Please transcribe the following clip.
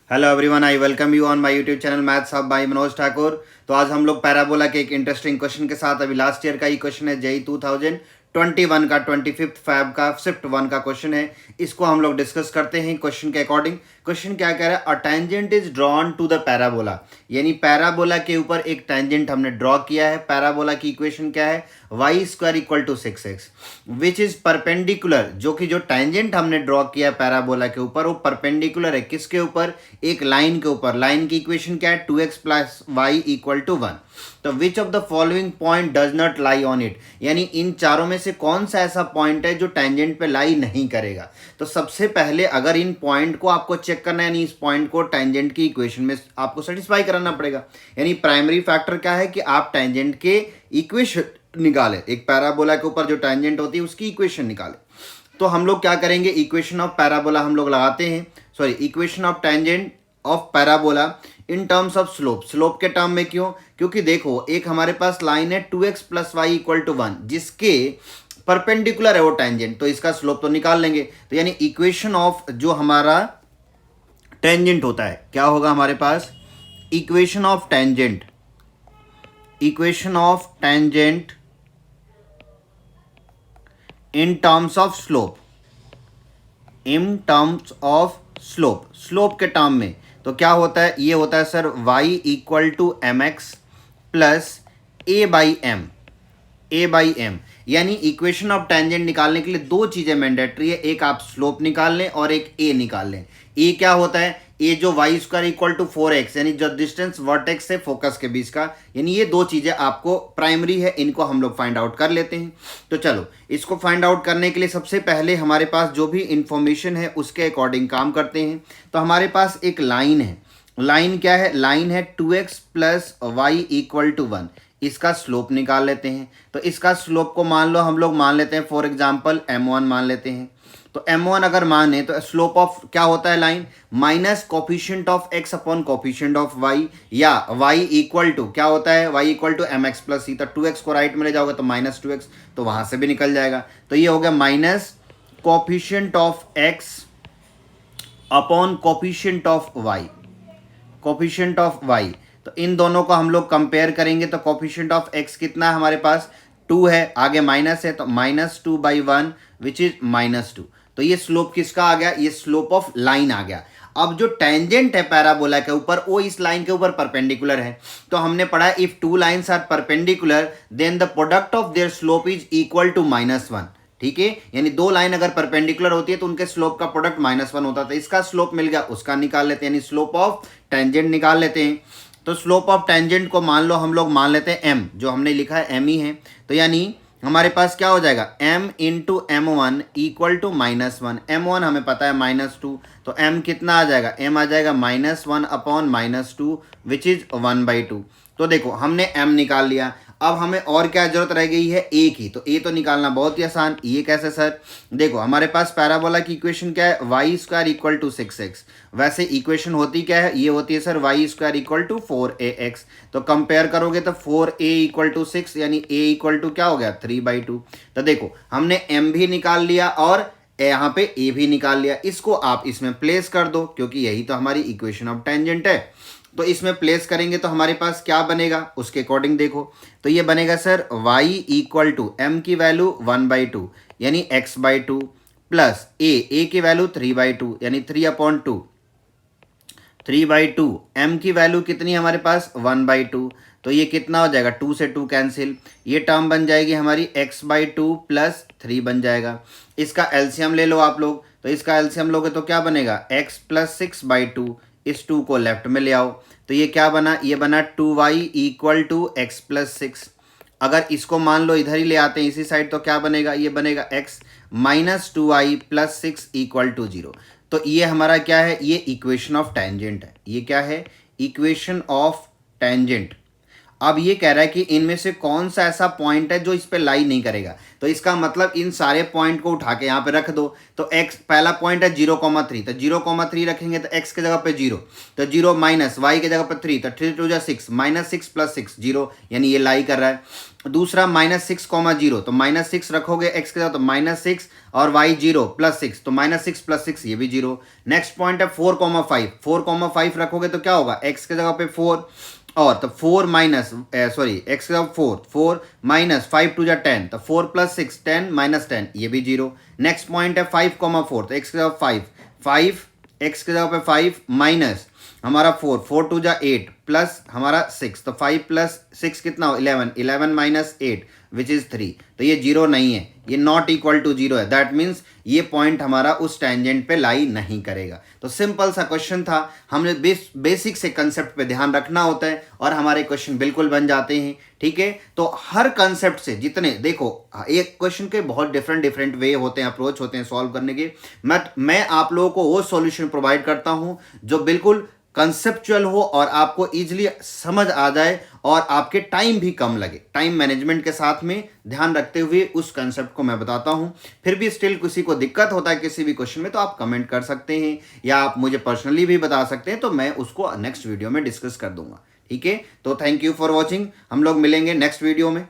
Hello everyone, I welcome you on my YouTube channel maths hub by Manoj Thakur. तो आज हम लोग पैराबोला के एक इंटरेस्टिंग क्वेश्चन के साथ, अभी लास्ट ईयर का ही क्वेश्चन है, जेई 2021 का 25 फैब का शिफ्ट 1 का क्वेश्चन है। इसको हम लोग डिस्कस करते हैं क्वेश्चन के अकॉर्डिंग। क्वेश्चन क्या कह रहा है, a tangent is drawn to the parabola, यानी पैराबोला के ऊपर एक टेंजेंट हमने ड्रॉ किया है। पैराबोला की इक्वेशन क्या है, Y square equal to 6x which is perpendicular, जो कि जो टेंजेंट हमने ड्रॉ किया पैराबोला के ऊपर वो परपेंडिकुलर है किसके ऊपर, एक लाइन के ऊपर। लाइन की इक्वेशन क्या है, 2x plus Y equal to 1। तो which of the following point does not lie on it, यानी इन चारों में से कौन सा ऐसा पॉइंट है जो टेंजेंट पे लाई नहीं करेगा। तो सबसे पहले अगर इन पॉइंट को आपको चेक करना है, यानी इस पॉइंट को टेंजेंट की इक्वेशन में आपको सेटिस्फाई कराना पड़ेगा। यानी प्राइमरी फैक्टर क्या है कि आप टेंजेंट के इक्वेशन निकाले, एक पैराबोला के ऊपर जो टेंजेंट होती है उसकी इक्वेशन निकाले। तो हम लोग क्या करेंगे, इक्वेशन ऑफ पैराबोला हम लोग लगाते हैं, sorry equation of tangent of parabola in terms of slope. Slope के टर्म में क्यों, क्योंकि देखो एक हमारे पास लाइन है 2x plus Y equal to 1 जिसके परपेंडिकुलर है वो टेंजेंट, तो इसका स्लोप तो निकाल लेंगे। तो यानी इक्वेशन ऑफ जो हमारा टेंजेंट होता है क्या होगा हमारे पास, equation of tangent, equation of tangent in terms of slope, in terms of slope, slope के टर्म में तो क्या होता है, ये होता है sir y equal to m x plus a by m, a by m. यानी इक्वेशन ऑफ टेंजेंट निकालने के लिए दो चीजें मैंडेटरी है, एक आप स्लोप निकाल लें और एक ए निकाल लें। ए क्या होता है, ए जो Y square equal to 4x, यानी जो डिस्टेंस वर्टेक्स से फोकस के बीच का, यानी ये दो चीजें आपको प्राइमरी है, इनको हम लोग फाइंड आउट कर लेते हैं। तो चलो इसको फाइंड आउट करने के लिए सबसे पहले हमारे पास जो भी इंफॉर्मेशन है उसके अकॉर्डिंग काम करते हैं। तो हमारे पास एक लाइन है, लाइन क्या है, लाइन है 2x plus Y equal to 1, इसका स्लोप निकाल लेते हैं। तो इसका स्लोप को मान लो हम लोग मान लेते हैं फॉर एग्जांपल m1 मान लेते हैं। तो m1 अगर माने तो स्लोप ऑफ क्या होता है line, minus coefficient of x upon coefficient of y, या y इक्वल टू क्या होता है, y equal to m x plus C. तो 2x को राइट में ले जाओगे तो माइनस 2x, तो वहां से भी निकल जाएगा। तो ये हो गया minus coefficient of x upon coefficient of y, coefficient of y। तो इन दोनों को हम लोग कंपेयर करेंगे तो कोफिशिएंट ऑफ x कितना है हमारे पास, 2 है, आगे माइनस है तो minus 2 by 1 which is minus 2। तो ये स्लोप किसका आ गया, ये स्लोप ऑफ लाइन आ गया। अब जो टेंजेंट है पैराबोला के ऊपर वो इस लाइन के ऊपर परपेंडिकुलर है। तो हमने पढ़ा if two lines are perpendicular then the product of their slope is equal to -1। ठीक है, यानी दो लाइन अगर परपेंडिकुलर होती है तो उनके स्लोप का प्रोडक्ट -1 होता था। इसका स्लोप मिल गया, उसका निकाल लेते हैं, यानी स्लोप ऑफ टेंजेंट निकाल लेते हैं। तो स्लोप ऑफ टेंजेंट को मान लो हम लोग मान लेते हैं m, जो हमने लिखा है m ही है। तो यानी हमारे पास क्या हो जाएगा, m into m1 equal to -1। m1 हमें पता है -2, तो m कितना आ जाएगा, m आ जाएगा -1 अपॉन -2 विच इज 1/2। तो देखो हमने m निकाल लिया। अब हमें और क्या जरूरत रह गई है, ए की। तो ए तो निकालना बहुत ही आसान, ये कैसे सर, देखो हमारे पास पैराबोला की इक्वेशन क्या है, Y square equal to 6x। वैसे इक्वेशन होती क्या है, ये होती है sir Y square equal to 4ax। तो कंपेयर करोगे तो 4a इक्वल टू 6, यानी a इक्वल टू क्या हो गया 3/2। तो देखो हमने m भी निकाल लिया और यहाँ पे a भी निकाल लिया। इसको आप इसमें प्लेस कर दो क्योंकि यही तो हमारी इक्वेशन ऑफ टेंजेंट है। तो इसमें प्लेस करेंगे तो हमारे पास क्या बनेगा, उसके अकॉर्डिंग देखो। तो ये बनेगा sir y equal to m की वैल्यू 1/2 यानी x/2 प्लस a की वैल्यू 3/2 यानी 3/2, 3/2, m की वैल्यू कितनी है हमारे पास 1/2। तो ये कितना हो जाएगा, 2 से 2 कैंसिल, ये टर्म बन जाएगी हमारी x/2 प्लस 3 बन जाएगा। इसका एलसीएम ले लो आप लोग, तो इसका एलसीएम लोगे तो क्या बनेगा, x प्लस 6/2, इस 2 को लेफ्ट में ले आओ तो ये क्या बना, ये बना 2y equal to x plus 6। अगर इसको मान लो इधर ही ले आते हैं इसी साइड तो क्या बनेगा, ये बनेगा x minus 2y plus 6 equal to 0। तो ये हमारा क्या है, ये इक्वेशन ऑफ टेंजेंट है। ये क्या है, इक्वेशन ऑफ टेंजेंट। अब ये कह रहा है कि इनमें से कौन सा ऐसा पॉइंट है जो इस पे लाई नहीं करेगा, तो इसका मतलब इन सारे पॉइंट को उठा के यहाँ पे रख दो। तो x पहला पॉइंट है 0,3, तो 0,3 रखेंगे तो x की जगह पे 0, तो 0 माइनस y की जगह पे 3, तो 3 2 6, माइनस 6 प्लस 6 0, यानी ये लाई कर रहा है। दूसरा -6,0, तो -6 रखोगे x की जगह तो -6 और y 0 प्लस 6, तो -6 प्लस 6 ये भी 0। नेक्स्ट पॉइंट है 4,5, 4,5 रखोगे तो क्या होगा, x की जगह पे 4 और तो 4 माइनस एक्स का 4 माइनस 5 2 10, तो 4 प्लस 6 10 माइनस 10 ये भी 0। नेक्स्ट पॉइंट है 5,4, तो एक्स की जगह 5 एक्स की जगह पे 5 माइनस हमारा 4 2 8 प्लस हमारा 6, तो 5 प्लस 6 कितना हो 11 माइनस 8 विच इज 3, तो ये 0 नहीं है, ये नॉट इक्वल टू 0 है। दैट मीन्स ये पॉइंट हमारा उस टेंजेंट पे लाई नहीं करेगा। तो सिंपल सा क्वेश्चन था, हमने बेसिक से कंसेप्ट पे ध्यान रखना होता है और हमारे क्वेश्चन बिल्कुल बन जाते हैं। ठीक है, तो हर कंसेप्ट से जितने देखो, एक क्वेश्चन के बहुत डिफरेंट वे होते हैं, अप्रोच होते हैं सॉल्व करने के। मैं आप लोगों को वो सॉल्यूशन प्रोवाइड करता हूं जो बिल्कुल कंसेप्चुअल हो और आपको इजीली समझ आ जाए और आपके टाइम भी कम लगे। टाइम मैनेजमेंट के साथ में ध्यान रखते हुए उस कंसेप्ट को मैं बताता हूं। फिर भी स्टिल किसी को दिक्कत होता है किसी भी क्वेश्चन में, तो आप कमेंट कर सकते हैं या आप मुझे पर्सनली भी बता सकते हैं, तो मैं उसको नेक्स्ट वीडियो में डिस्कस कर दूंगा। ठीक है, तो थैंक यू फॉर वॉचिंग, हम लोग मिलेंगे नेक्स्ट वीडियो में।